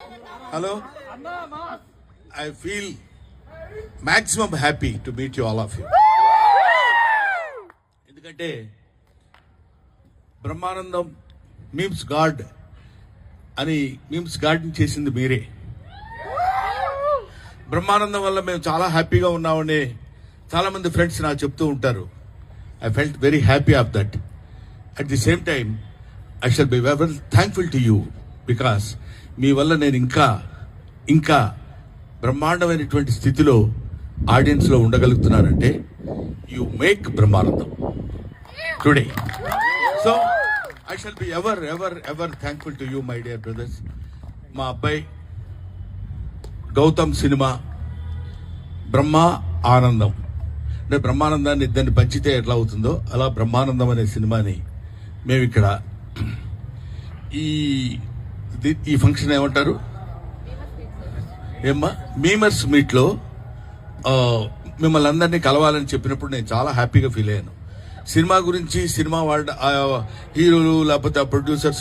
Hello. I feel maximum happy to meet you all of you. ఎందుకంటే Brahmanandam memes God అని memes garden చేసింది మీరే. బ్రహ్మానందం వల్ల మేము చాలా హ్యాపీగా ఉన్నామని చాలా మంది ఫ్రెండ్స్ నాకు చెప్తూ ఉంటారు. I felt very happy of that. At the same time I shall be very thankful to you because మీ వల్ల నేను ఇంకా బ్రహ్మాండమైనటువంటి స్థితిలో ఆడియన్స్లో ఉండగలుగుతున్నానంటే you make Brahmanandam today. So I shall be ever ever ever thankful to you my dear brothers. మా అబ్బాయి గౌతమ్ సినిమా బ్రహ్మ ఆనందం అంటే బ్రహ్మానందాన్ని ఇద్దరిని పంచితే ఎట్లా అవుతుందో అలా బ్రహ్మానందం అనే సినిమాని మేము ఇక్కడ ఈ ఫంక్షన్ ఏమంటారు ఏమ్మా మీమర్స్ మీట్లో మిమ్మల్ని అందరినీ కలవాలని చెప్పినప్పుడు నేను చాలా హ్యాపీగా ఫీల్ అయ్యాను. సినిమా గురించి సినిమా వాళ్ళ హీరోలు లేకపోతే ప్రొడ్యూసర్స్